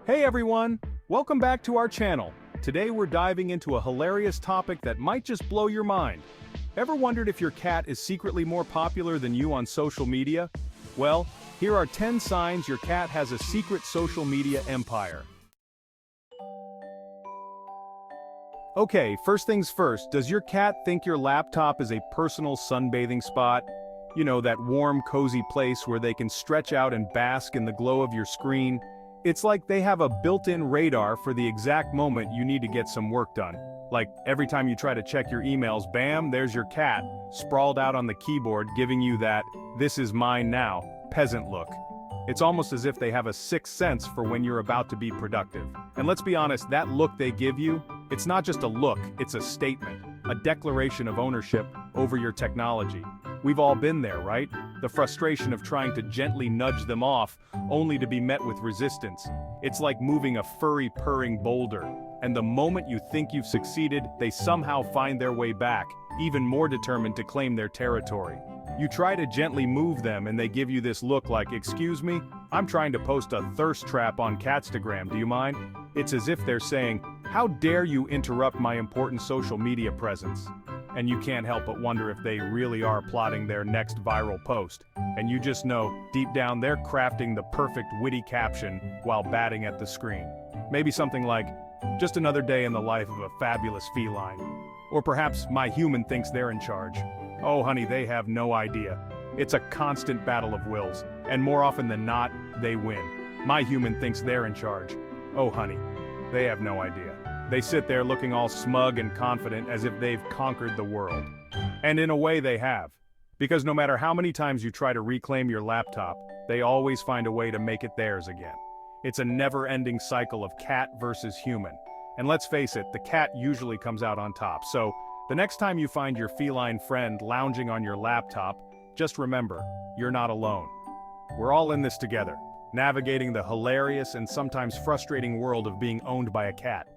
Hey everyone! Welcome back to our channel. Today we're diving into a hilarious topic that might just blow your mind. Ever wondered if your cat is secretly more popular than you on social media? Well, here are 10 signs your cat has a secret social media empire. Okay, first things first, does your cat think your laptop is a personal sunbathing spot? You know, that warm, cozy place where they can stretch out and bask in the glow of your screen? It's like they have a built-in radar for the exact moment you need to get some work done. Like, every time you try to check your emails, bam, there's your cat, sprawled out on the keyboard giving you that, "this is mine now," peasant look. It's almost as if they have a sixth sense for when you're about to be productive. And let's be honest, that look they give you, it's not just a look, it's a statement, a declaration of ownership over your technology. We've all been there, right? The frustration of trying to gently nudge them off, only to be met with resistance. It's like moving a furry, purring boulder. And the moment you think you've succeeded, they somehow find their way back, even more determined to claim their territory. You try to gently move them and they give you this look like, "Excuse me? I'm trying to post a thirst trap on Catstagram, do you mind?" It's as if they're saying, "How dare you interrupt my important social media presence?" And you can't help but wonder if they really are plotting their next viral post. And you just know, deep down they're crafting the perfect witty caption while batting at the screen. Maybe something like, "Just another day in the life of a fabulous feline." Or perhaps, "My human thinks they're in charge." Oh honey, they have no idea. It's a constant battle of wills, and more often than not, they win. My human thinks they're in charge. Oh honey, they have no idea. They sit there looking all smug and confident as if they've conquered the world. And in a way they have. Because no matter how many times you try to reclaim your laptop, they always find a way to make it theirs again. It's a never-ending cycle of cat versus human. And let's face it, the cat usually comes out on top. So, the next time you find your feline friend lounging on your laptop, just remember, you're not alone. We're all in this together, navigating the hilarious and sometimes frustrating world of being owned by a cat.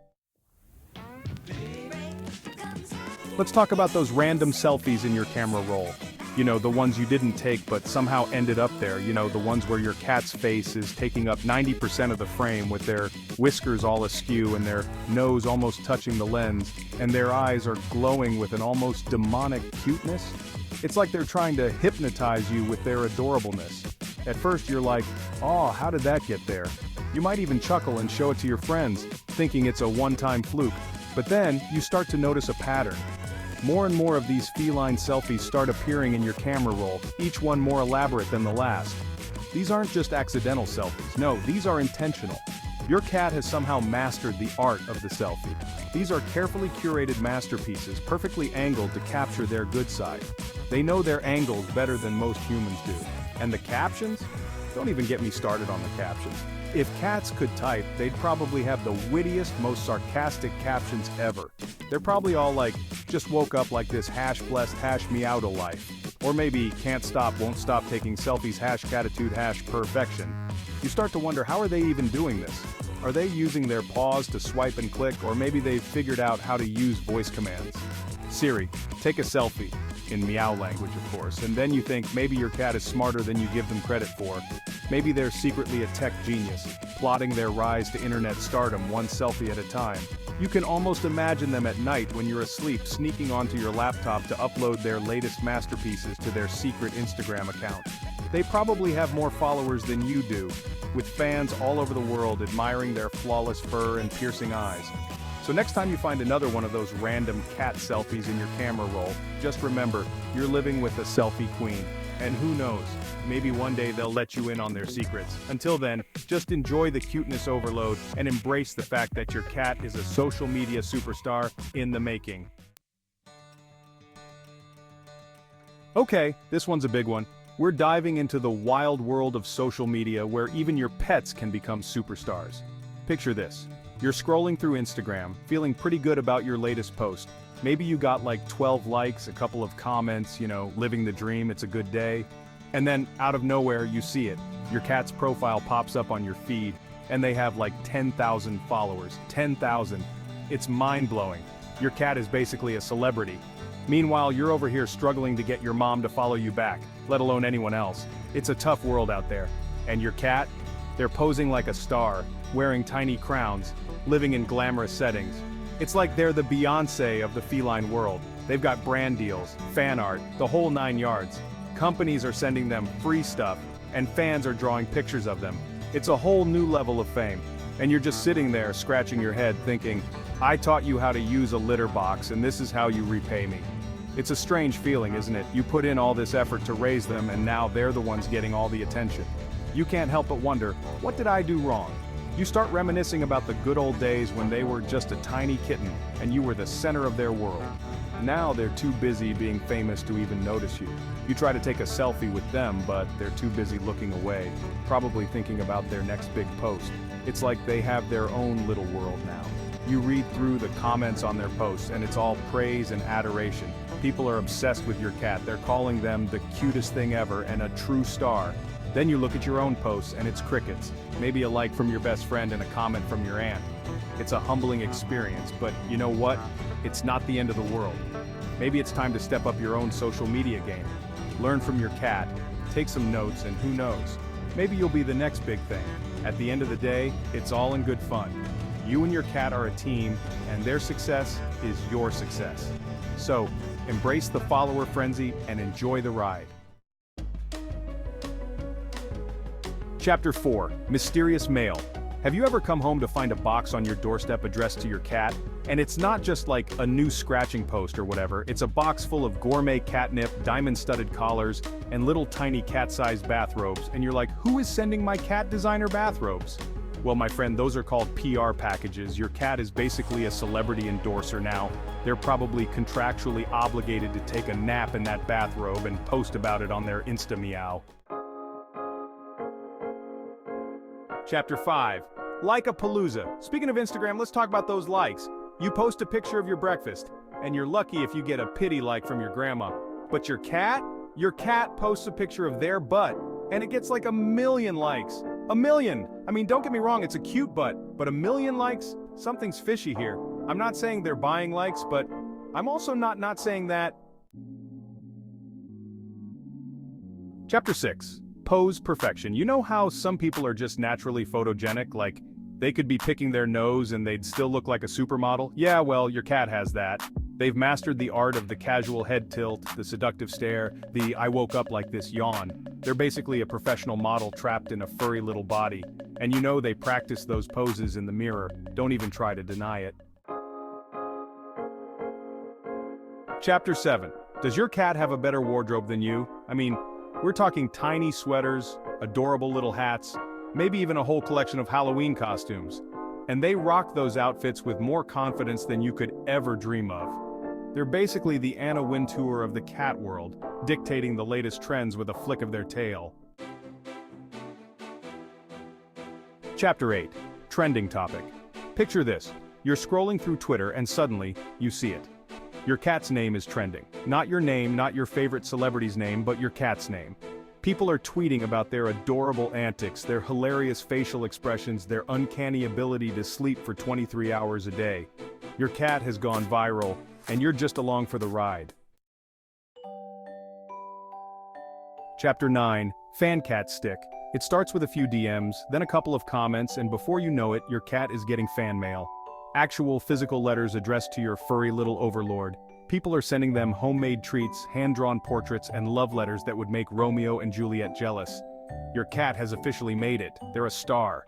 Let's talk about those random selfies in your camera roll. You know, the ones you didn't take but somehow ended up there. You know, the ones where your cat's face is taking up 90% of the frame with their whiskers all askew and their nose almost touching the lens, and their eyes are glowing with an almost demonic cuteness. It's like they're trying to hypnotize you with their adorableness. At first you're like, "Oh, how did that get there?" You might even chuckle and show it to your friends, thinking it's a one-time fluke. But then, you start to notice a pattern. More and more of these feline selfies start appearing in your camera roll, each one more elaborate than the last. These aren't just accidental selfies, no, these are intentional. Your cat has somehow mastered the art of the selfie. These are carefully curated masterpieces, perfectly angled to capture their good side. They know their angles better than most humans do. And the captions? Don't even get me started on the captions. If cats could type, they'd probably have the wittiest, most sarcastic captions ever. They're probably all like, "Just woke up like this, #blessed, #meowdo life." Or maybe, "Can't stop, won't stop taking selfies, #catitude, #perfection." You start to wonder, how are they even doing this? Are they using their paws to swipe and click, or maybe they've figured out how to use voice commands? "Siri, take a selfie," in meow language of course, and then you think maybe your cat is smarter than you give them credit for. Maybe they're secretly a tech genius, plotting their rise to internet stardom one selfie at a time. You can almost imagine them at night when you're asleep sneaking onto your laptop to upload their latest masterpieces to their secret Instagram account. They probably have more followers than you do, with fans all over the world admiring their flawless fur and piercing eyes. So next time you find another one of those random cat selfies in your camera roll, just remember, you're living with a selfie queen. And who knows, maybe one day they'll let you in on their secrets. Until then, just enjoy the cuteness overload and embrace the fact that your cat is a social media superstar in the making. Okay, this one's a big one. We're diving into the wild world of social media where even your pets can become superstars. Picture this. You're scrolling through Instagram, feeling pretty good about your latest post. Maybe you got like 12 likes, a couple of comments, you know, living the dream, it's a good day. And then, out of nowhere, you see it. Your cat's profile pops up on your feed, and they have like 10,000 followers. 10,000. It's mind-blowing. Your cat is basically a celebrity. Meanwhile, you're over here struggling to get your mom to follow you back, let alone anyone else. It's a tough world out there. And your cat? They're posing like a star, wearing tiny crowns, living in glamorous settings. It's like they're the Beyoncé of the feline world. They've got brand deals, fan art, the whole 9 yards. Companies are sending them free stuff, and fans are drawing pictures of them. It's a whole new level of fame. And you're just sitting there scratching your head thinking, I taught you how to use a litter box and this is how you repay me. It's a strange feeling, isn't it? You put in all this effort to raise them and now they're the ones getting all the attention. You can't help but wonder, what did I do wrong? You start reminiscing about the good old days when they were just a tiny kitten and you were the center of their world. Now they're too busy being famous to even notice you. You try to take a selfie with them, but they're too busy looking away, probably thinking about their next big post. It's like they have their own little world now. You read through the comments on their posts and it's all praise and adoration. People are obsessed with your cat. They're calling them the cutest thing ever and a true star. Then you look at your own posts and it's crickets. Maybe a like from your best friend and a comment from your aunt. It's a humbling experience, but you know what? It's not the end of the world. Maybe it's time to step up your own social media game. Learn from your cat, take some notes, and who knows? Maybe you'll be the next big thing. At the end of the day, it's all in good fun. You and your cat are a team, and their success is your success. So, embrace the follower frenzy and enjoy the ride. Chapter 4, Mysterious Mail. Have you ever come home to find a box on your doorstep addressed to your cat? And it's not just like a new scratching post or whatever, it's a box full of gourmet catnip, diamond-studded collars, and little tiny cat-sized bathrobes, and you're like, who is sending my cat designer bathrobes? Well, my friend, those are called PR packages. Your cat is basically a celebrity endorser now. They're probably contractually obligated to take a nap in that bathrobe and post about it on their Insta Meow. Chapter 5. Like-a-palooza. Speaking of Instagram, let's talk about those likes. You post a picture of your breakfast, and you're lucky if you get a pity like from your grandma. But your cat? Your cat posts a picture of their butt, and it gets like 1 million likes. 1 million! I mean, don't get me wrong, it's a cute butt, but 1 million likes? Something's fishy here. I'm not saying they're buying likes, but I'm also not saying that. Chapter 6. Pose perfection. You know how some people are just naturally photogenic, like they could be picking their nose and they'd still look like a supermodel? Yeah, well, your cat has that. They've mastered the art of the casual head tilt, the seductive stare, the I woke up like this yawn. They're basically a professional model trapped in a furry little body. And you know they practice those poses in the mirror. Don't even try to deny it. Chapter 7. Does your cat have a better wardrobe than you? I mean, we're talking tiny sweaters, adorable little hats, maybe even a whole collection of Halloween costumes. And they rock those outfits with more confidence than you could ever dream of. They're basically the Anna Wintour of the cat world, dictating the latest trends with a flick of their tail. Chapter 8. Trending topic. Picture this. You're scrolling through Twitter and suddenly, you see it. Your cat's name is trending. Not your name, not your favorite celebrity's name, but your cat's name. People are tweeting about their adorable antics, their hilarious facial expressions, their uncanny ability to sleep for 23 hours a day. Your cat has gone viral, and you're just along for the ride. Chapter 9. Fan cat stick. It starts with a few DMs, then a couple of comments, and before you know it, your cat is getting fan mail. Actual physical letters addressed to your furry little overlord. People are sending them homemade treats, hand-drawn portraits, and love letters that would make Romeo and Juliet jealous. Your cat has officially made it. They're a star.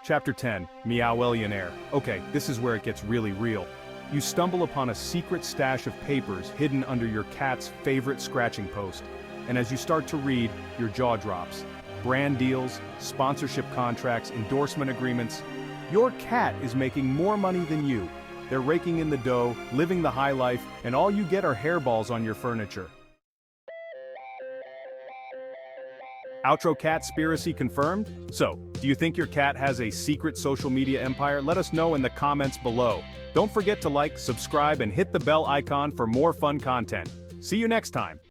Chapter 10. Meowellionaire. Okay, this is where it gets really real. You stumble upon a secret stash of papers hidden under your cat's favorite scratching post. And as you start to read, your jaw drops. Brand deals, sponsorship contracts, endorsement agreements. Your cat is making more money than you. They're raking in the dough, living the high life, and all you get are hairballs on your furniture. Outro catspiracy confirmed? So, do you think your cat has a secret social media empire? Let us know in the comments below. Don't forget to like, subscribe, and hit the bell icon for more fun content. See you next time.